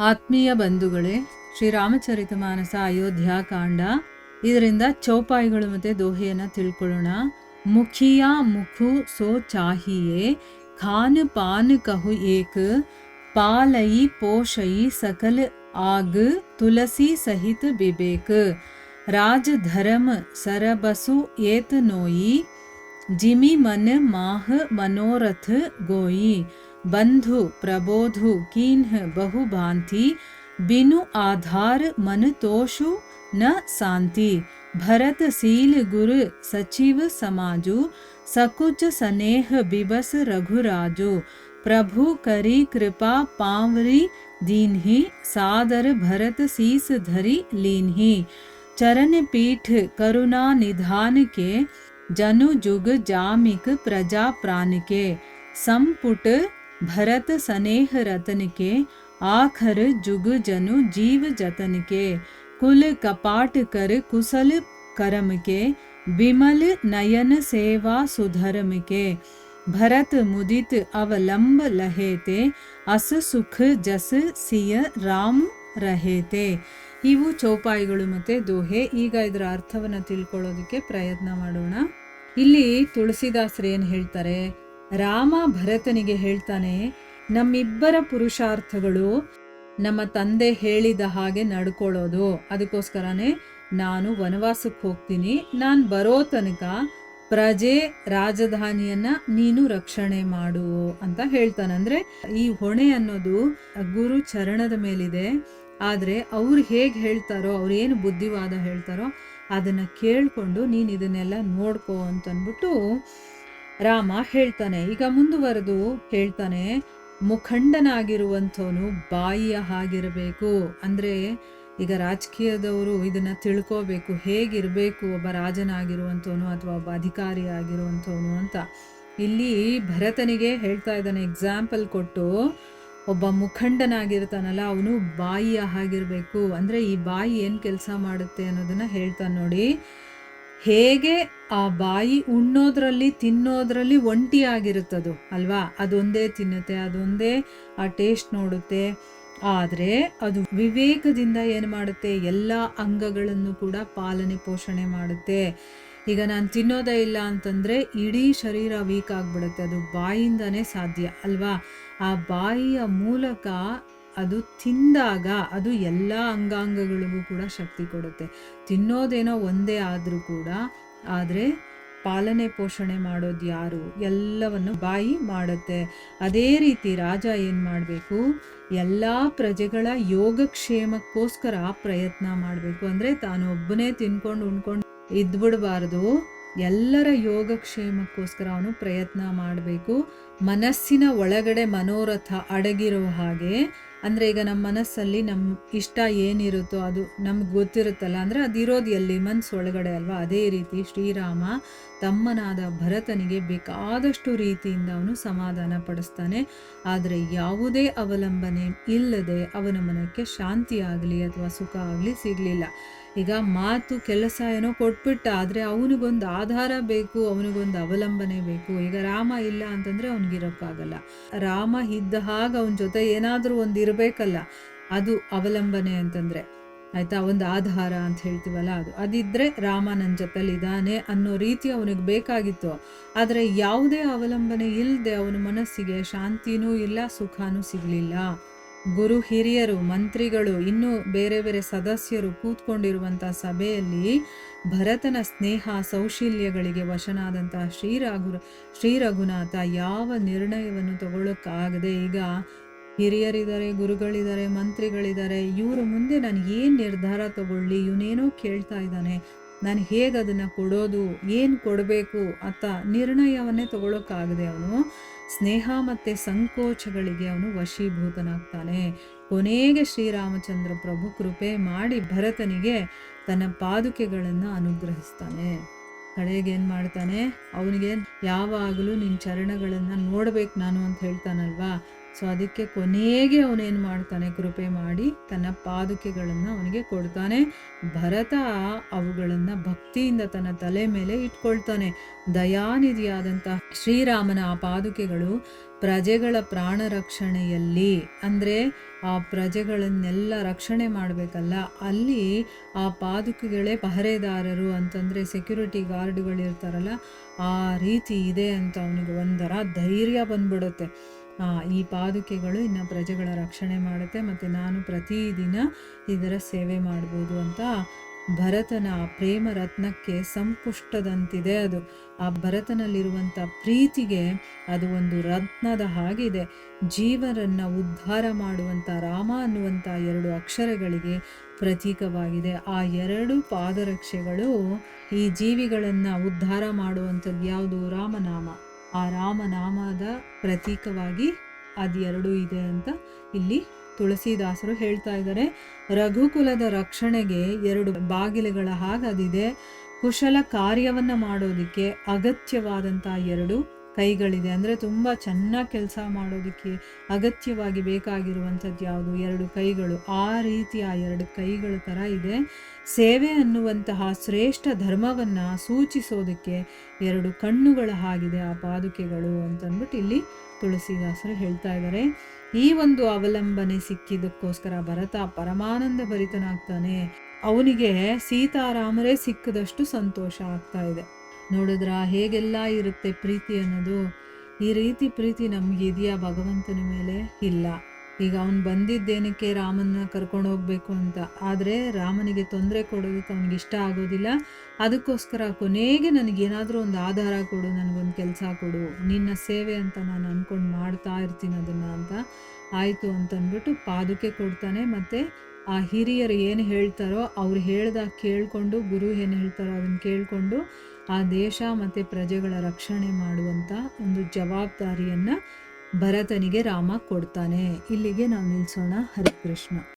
ಆತ್ಮೀಯ ಬಂಧುಗಳೇ, ಶ್ರೀರಾಮಚರಿತಮಾನಸ ಅಯೋಧ್ಯಾಕಾಂಡ, ಇದರಿಂದ ಚೌಪಾಯಿಗಳು ಮತ್ತು ದೋಹೆಯನ್ನು ತಿಳ್ಕೊಳ್ಳೋಣ. ಮುಖಿಯಾ ಮುಖು ಸೋ ಚಾಹಿಯೇ, ಖಾನ್ ಪಾನ್ ಕಹು ಏಕ್, ಪಾಲಯಿ ಪೋಷಯಿ ಸಕಲ ಆಗ್, ತುಳಸಿ ಸಹಿತ ಬಿಬೇಕ್. ರಾಜ ಧರ್ಮ सरबसु ಏತ್ ನೋಯಿ, जिमि मन माह मनोरथ गोई. बंधु प्रबोधु कीन्ह बहु भांति, बिनु आधार मन तोषु न शांति. भरत सील गुरु सचिव समाजु, सकुच स्नेह बिबस रघुराजु. प्रभु करी कृपा पावरी दीन्हि, सादर भरत सीस धरि लीन्हि. चरण पीठ करुणा निधान के, जनु जुग जामिक प्रजा प्राण के. संपुट भरत स्नेह रतन के, आखर जुग जनु जीव जतन के. कुल कपाट कर कुशल करम के, विमल नयन सेवा सुधर्म के. भरत मुदित अवलंब लहेते, अस सुख जस सिय राम रहेते. ಇವು ಚೌಪಾಯಿಗಳು ಮತ್ತು ದೋಹೆ. ಈಗ ಇದರ ಅರ್ಥವನ್ನು ತಿಳ್ಕೊಳ್ಳೋದಕ್ಕೆ ಪ್ರಯತ್ನ ಮಾಡೋಣ. ಇಲ್ಲಿ ತುಳಸಿದಾಸರು ಏನು ಹೇಳ್ತಾರೆ, ರಾಮ ಭರತನಿಗೆ ಹೇಳ್ತಾನೆ, ನಮ್ಮಿಬ್ಬರ ಪುರುಷಾರ್ಥಗಳು ನಮ್ಮ ತಂದೆ ಹೇಳಿದ ಹಾಗೆ ನಡ್ಕೊಳ್ಳೋದು. ಅದಕ್ಕೋಸ್ಕರನೇ ನಾನು ವನವಾಸಕ್ಕೆ ಹೋಗ್ತೀನಿ, ನಾನು ಬರೋ ತನಕ ಪ್ರಜೆ ರಾಜಧಾನಿಯನ್ನ ನೀನು ರಕ್ಷಣೆ ಮಾಡು ಅಂತ ಹೇಳ್ತಾನೆ. ಅಂದ್ರೆ ಈ ಹೊಣೆ ಅನ್ನೋದು ಗುರು ಚರಣದ ಮೇಲಿದೆ. ಆದರೆ ಅವ್ರು ಹೇಗೆ ಹೇಳ್ತಾರೋ, ಅವ್ರು ಏನು ಬುದ್ಧಿವಾದ ಹೇಳ್ತಾರೋ ಅದನ್ನು ಕೇಳಿಕೊಂಡು ನೀನು ಇದನ್ನೆಲ್ಲ ನೋಡ್ಕೋ ಅಂತಂದ್ಬಿಟ್ಟು ರಾಮ ಹೇಳ್ತಾನೆ. ಈಗ ಮುಂದುವರೆದು ಹೇಳ್ತಾನೆ, ಮುಖಂಡನಾಗಿರುವಂಥವನು ಬಾಯಿಯ ಹಾಗಿರಬೇಕು. ಅಂದರೆ ಈಗ ರಾಜಕೀಯದವರು ಇದನ್ನು ತಿಳ್ಕೋಬೇಕು, ಹೇಗಿರಬೇಕು ಒಬ್ಬ ರಾಜನಾಗಿರುವಂಥವನು ಅಥವಾ ಒಬ್ಬ ಅಧಿಕಾರಿ ಆಗಿರುವಂಥವನು ಅಂತ. ಇಲ್ಲಿ ಭರತನಿಗೆ ಹೇಳ್ತಾ ಇದ್ದಾನೆ, ಎಕ್ಸಾಂಪಲ್ ಕೊಟ್ಟು, ಒಬ್ಬ ಮುಖಂಡನಾಗಿರ್ತಾನಲ್ಲ ಅವನು ಬಾಯಿಯ ಹಾಗಿರಬೇಕು. ಅಂದರೆ ಈ ಬಾಯಿ ಏನು ಕೆಲಸ ಮಾಡುತ್ತೆ ಅನ್ನೋದನ್ನು ಹೇಳ್ತಾನೆ ನೋಡಿ. ಹೇಗೆ ಆ ಬಾಯಿ ಉಣ್ಣೋದ್ರಲ್ಲಿ ತಿನ್ನೋದ್ರಲ್ಲಿ ಒಂಟಿಯಾಗಿರುತ್ತದು ಅಲ್ವಾ, ಅದೊಂದೇ ತಿನ್ನುತ್ತೆ, ಅದೊಂದೇ ಆ ಟೇಸ್ಟ್ ನೋಡುತ್ತೆ. ಆದರೆ ಅದು ವಿವೇಕದಿಂದ ಏನು ಮಾಡುತ್ತೆ, ಎಲ್ಲ ಅಂಗಗಳನ್ನು ಕೂಡ ಪಾಲನೆ ಪೋಷಣೆ ಮಾಡುತ್ತೆ. ಈಗ ನಾನು ತಿನ್ನೋದೇ ಇಲ್ಲ ಅಂತಂದರೆ ಇಡೀ ಶರೀರ ವೀಕ್ ಆಗಿಬಿಡುತ್ತೆ. ಅದು ಬಾಯಿಂದನೇ ಸಾಧ್ಯ ಅಲ್ವಾ. ಆ ಬಾಯಿಯ ಮೂಲಕ ಅದು ತಿಂದಾಗ ಅದು ಎಲ್ಲ ಅಂಗಾಂಗಗಳಿಗೂ ಕೂಡ ಶಕ್ತಿ ಕೊಡುತ್ತೆ. ತಿನ್ನೋದೇನೋ ಒಂದೇ ಆದರೂ ಕೂಡ, ಆದರೆ ಪಾಲನೆ ಪೋಷಣೆ ಮಾಡೋದು ಯಾರು, ಎಲ್ಲವನ್ನು ಬಾಯಿ ಮಾಡುತ್ತೆ. ಅದೇ ರೀತಿ ರಾಜ ಏನು ಮಾಡಬೇಕು, ಎಲ್ಲ ಪ್ರಜೆಗಳ ಯೋಗಕ್ಷೇಮಕ್ಕೋಸ್ಕರ ಪ್ರಯತ್ನ ಮಾಡಬೇಕು. ಅಂದರೆ ತಾನೊಬ್ಬನೇ ತಿನ್ಕೊಂಡು ಉಣ್ಕೊಂಡು ಇದ್ಬಿಡಬಾರ್ದು, ಎಲ್ಲರ ಯೋಗಕ್ಷೇಮಕ್ಕೋಸ್ಕರ ಅವನು ಪ್ರಯತ್ನ ಮಾಡಬೇಕು. ಮನಸ್ಸಿನ ಒಳಗಡೆ ಮನೋರಥ ಅಡಗಿರೋ ಹಾಗೆ, ಅಂದರೆ ಈಗ ನಮ್ಮ ಮನಸ್ಸಲ್ಲಿ ನಮ್ಮ ಇಷ್ಟ ಏನಿರುತ್ತೋ ಅದು ನಮ್ಗೆ ಗೊತ್ತಿರುತ್ತಲ್ಲ, ಅಂದರೆ ಅದಿರೋದು ಎಲ್ಲಿ, ಮನಸ್ಸು ಒಳಗಡೆ ಅಲ್ವಾ. ಅದೇ ರೀತಿ ಶ್ರೀರಾಮ ತಮ್ಮನಾದ ಭರತನಿಗೆ ಬೇಕಾದಷ್ಟು ರೀತಿಯಿಂದ ಅವನು ಸಮಾಧಾನ ಪಡಿಸ್ತಾನೆ. ಆದರೆ ಯಾವುದೇ ಅವಲಂಬನೆ ಇಲ್ಲದೆ ಅವನ ಮನಕ್ಕೆ ಶಾಂತಿ ಆಗಲಿ ಅಥವಾ ಸುಖ ಆಗಲಿ ಸಿಗಲಿಲ್ಲ. ಈಗ ಮಾತು ಕೆಲಸ ಏನೋ ಕೊಟ್ಬಿಟ್ಟ, ಆದರೆ ಅವನಿಗೊಂದು ಆಧಾರ ಬೇಕು, ಅವನಿಗೊಂದು ಅವಲಂಬನೆ ಬೇಕು. ಈಗ ರಾಮ ಇಲ್ಲ ಅಂತಂದರೆ ಅವನಿಗಿರೋಕ್ಕಾಗಲ್ಲ. ರಾಮ ಇದ್ದ ಹಾಗೆ ಅವನ ಜೊತೆ ಏನಾದರೂ ಒಂದು ಇರಬೇಕಲ್ಲ, ಅದು ಅವಲಂಬನೆ ಅಂತಂದರೆ ಆಯಿತಾ, ಒಂದು ಆಧಾರ ಅಂತ ಹೇಳ್ತೀವಲ್ಲ, ಅದಿದ್ದರೆ ರಾಮ ನನ್ನ ಜೊತೆಲಿ ಇದ್ದಾನೆ ಅನ್ನೋ ರೀತಿ ಅವನಿಗೆ ಬೇಕಾಗಿತ್ತು. ಆದರೆ ಯಾವುದೇ ಅವಲಂಬನೆ ಇಲ್ಲದೆ ಅವನ ಮನಸ್ಸಿಗೆ ಶಾಂತಿನೂ ಇಲ್ಲ, ಸುಖನೂ ಸಿಗಲಿಲ್ಲ. ಗುರು ಹಿರಿಯರು, ಮಂತ್ರಿಗಳು, ಇನ್ನೂ ಬೇರೆ ಬೇರೆ ಸದಸ್ಯರು ಕೂತ್ಕೊಂಡಿರುವಂಥ ಸಭೆಯಲ್ಲಿ ಭರತನ ಸ್ನೇಹ ಸೌಶೀಲ್ಯಗಳಿಗೆ ವಶನಾದಂತಹ ಶ್ರೀ ರಘುನಾಥ ಯಾವ ನಿರ್ಣಯವನ್ನು ತಗೊಳ್ಳೋಕ್ಕಾಗದೆ, ಈಗ ಹಿರಿಯರಿದ್ದಾರೆ, ಗುರುಗಳಿದ್ದಾರೆ, ಮಂತ್ರಿಗಳಿದ್ದಾರೆ, ಇವರ ಮುಂದೆ ನಾನು ಏನು ನಿರ್ಧಾರ ತಗೊಳ್ಳಿ, ಇವನೇನೋ ಕೇಳ್ತಾ ಇದ್ದಾನೆ, ನಾನು ಹೇಗೆ ಅದನ್ನು ಕೊಡೋದು, ಏನು ಕೊಡಬೇಕು ಅಂತ ನಿರ್ಣಯವನ್ನೇ ತಗೊಳ್ಳೋಕ್ಕಾಗದೆ ಅವನು ಸ್ನೇಹ ಮತ್ತು ಸಂಕೋಚಗಳಿಗೆ ಅವನು ವಶೀಭೂತನಾಗ್ತಾನೆ. ಕೊನೆಗೆ ಶ್ರೀರಾಮಚಂದ್ರ ಪ್ರಭು ಕೃಪೆ ಮಾಡಿ ಭರತನಿಗೆ ತನ್ನ ಪಾದುಕೆಗಳನ್ನು ಅನುಗ್ರಹಿಸ್ತಾನೆ. ಕಡೆಗೆ ಏನು ಮಾಡ್ತಾನೆ, ಅವನಿಗೆ ಯಾವಾಗಲೂ ನಿನ್ನ ಚರಣಗಳನ್ನು ನೋಡ್ಬೇಕು ನಾನು ಅಂತ ಹೇಳ್ತಾನಲ್ವಾ. ಸೊ ಅದಕ್ಕೆ ಕೊನೆಗೆ ಅವನೇನು ಮಾಡ್ತಾನೆ, ಕೃಪೆ ಮಾಡಿ ತನ್ನ ಪಾದುಕೆಗಳನ್ನು ಅವನಿಗೆ ಕೊಡ್ತಾನೆ. ಭರತ ಅವುಗಳನ್ನು ಭಕ್ತಿಯಿಂದ ತನ್ನ ತಲೆ ಮೇಲೆ ಇಟ್ಕೊಳ್ತಾನೆ. ದಯಾನಿಧಿಯಾದಂಥ ಶ್ರೀರಾಮನ ಆ ಪಾದುಕೆಗಳು ಪ್ರಜೆಗಳ ಪ್ರಾಣ ರಕ್ಷಣೆಯಲ್ಲಿ, ಅಂದರೆ ಆ ಪ್ರಜೆಗಳನ್ನೆಲ್ಲ ರಕ್ಷಣೆ ಮಾಡಬೇಕಲ್ಲ, ಅಲ್ಲಿ ಆ ಪಾದುಕೆಗಳೇ ಪಹರೆದಾರರು ಅಂತಂದರೆ ಸೆಕ್ಯೂರಿಟಿ ಗಾರ್ಡ್ಗಳಿರ್ತಾರಲ್ಲ, ಆ ರೀತಿ ಇದೆ ಅಂತ ಅವನಿಗೆ ಒಂಥರ ಧೈರ್ಯ ಬಂದ್ಬಿಡುತ್ತೆ. ಈ ಪಾದುಕೆಗಳು ಇನ್ನು ಪ್ರಜೆಗಳ ರಕ್ಷಣೆ ಮಾಡುತ್ತೆ ಮತ್ತು ನಾನು ಪ್ರತಿದಿನ ಇದರ ಸೇವೆ ಮಾಡ್ಬೋದು ಅಂತ ಭರತನ ಪ್ರೇಮ ರತ್ನಕ್ಕೆ ಸಂಪುಷ್ಟದಂತಿದೆ ಅದು. ಆ ಭರತನಲ್ಲಿರುವಂಥ ಪ್ರೀತಿಗೆ ಅದು ಒಂದು ರತ್ನದ ಹಾಗಿದೆ. ಜೀವನನ್ನು ಉದ್ಧಾರ ಮಾಡುವಂಥ ರಾಮ ಅನ್ನುವಂಥ 2 ಅಕ್ಷರಗಳಿಗೆ ಪ್ರತೀಕವಾಗಿದೆ. ಆ 2 ಪಾದರಕ್ಷೆಗಳು ಈ ಜೀವಿಗಳನ್ನು ಉದ್ಧಾರ ಮಾಡುವಂಥದ್ದು ಯಾವುದು? ರಾಮನಾಮ. ಆ ರಾಮನಾಮದ ಪ್ರತೀಕವಾಗಿ ಅದು 2 ಇದೆ ಅಂತ ಇಲ್ಲಿ ತುಳಸಿದಾಸರು ಹೇಳ್ತಾ ಇದ್ದಾರೆ. ರಘುಕುಲದ ರಕ್ಷಣೆಗೆ 2 ಬಾಗಿಲುಗಳ ಹಾಗದಿದೆ. ಕುಶಲ ಕಾರ್ಯವನ್ನು ಮಾಡೋದಕ್ಕೆ ಅಗತ್ಯವಾದಂಥ 2 ಕೈಗಳಿದೆ. ಅಂದರೆ ತುಂಬ ಚೆನ್ನಾಗಿ ಕೆಲಸ ಮಾಡೋದಕ್ಕೆ ಅಗತ್ಯವಾಗಿ ಬೇಕಾಗಿರುವಂಥದ್ದು ಯಾವುದು? 2 ಕೈಗಳು. ಆ ರೀತಿ ಆ 2 ಕೈಗಳ ಥರ ಇದೆ. ಸೇವೆ ಅನ್ನುವಂತಹ ಶ್ರೇಷ್ಠ ಧರ್ಮವನ್ನು ಸೂಚಿಸೋದಕ್ಕೆ 2 ಕಣ್ಣುಗಳ ಹಾಗಿದೆ ಆ ಪಾದುಕೆಗಳು ಅಂತಂದ್ಬಿಟ್ಟು ಇಲ್ಲಿ ತುಳಸಿದಾಸರು ಹೇಳ್ತಾ ಇದ್ದಾರೆ. ಈ ಒಂದು ಅವಲಂಬನೆ ಸಿಕ್ಕಿದ್ದಕ್ಕೋಸ್ಕರ ಭರತ ಪರಮಾನಂದ ಭರಿತನಾಗ್ತಾನೆ. ಅವನಿಗೆ ಸೀತಾರಾಮರೇ ಸಿಕ್ಕದಷ್ಟು ಸಂತೋಷ ಆಗ್ತಾ ಇದೆ. ನೋಡಿದ್ರ ಹೇಗೆಲ್ಲ ಇರುತ್ತೆ ಪ್ರೀತಿ ಅನ್ನೋದು. ಈ ರೀತಿ ಪ್ರೀತಿ ನಮ್ಗೆ ಇದೆಯಾ ಭಗವಂತನ ಮೇಲೆ? ಇಲ್ಲ. ಈಗ ಅವನು ಬಂದಿದ್ದೇನಕ್ಕೆ ರಾಮನ್ನ ಕರ್ಕೊಂಡು ಹೋಗ್ಬೇಕು ಅಂತ, ಆದರೆ ರಾಮನಿಗೆ ತೊಂದರೆ ಕೊಡೋದಕ್ಕೆ ಅವನಿಗೆ ಇಷ್ಟ ಆಗೋದಿಲ್ಲ. ಅದಕ್ಕೋಸ್ಕರ ಕೊನೆಗೆ ನನಗೇನಾದರೂ ಒಂದು ಆಧಾರ ಕೊಡು, ನನಗೊಂದು ಕೆಲಸ ಕೊಡು, ನಿನ್ನ ಸೇವೆ ಅಂತ ನಾನು ಅಂದ್ಕೊಂಡು ಮಾಡ್ತಾ ಇರ್ತೀನಿ ಅದನ್ನು ಅಂತ. ಆಯಿತು ಅಂತಂದ್ಬಿಟ್ಟು ಪಾದುಕೆ ಕೊಡ್ತಾನೆ. ಮತ್ತು ಆ ಹಿರಿಯರು ಏನು ಹೇಳ್ತಾರೋ ಅವ್ರು ಹೇಳ್ದಾಗ ಕೇಳಿಕೊಂಡು, ಗುರು ಏನು ಹೇಳ್ತಾರೋ ಅದನ್ನು ಕೇಳಿಕೊಂಡು ಆ ದೇಶ ಮತ್ತು ಪ್ರಜೆಗಳ ರಕ್ಷಣೆ ಮಾಡುವಂಥ ಒಂದು ಜವಾಬ್ದಾರಿಯನ್ನು ಭರತನಿಗೆ ರಾಮ ಕೊಡ್ತಾನೆ. ಇಲ್ಲಿಗೆ ನಾವು ನಿಲ್ಲಿಸೋಣ. ಹರೇ ಕೃಷ್ಣ.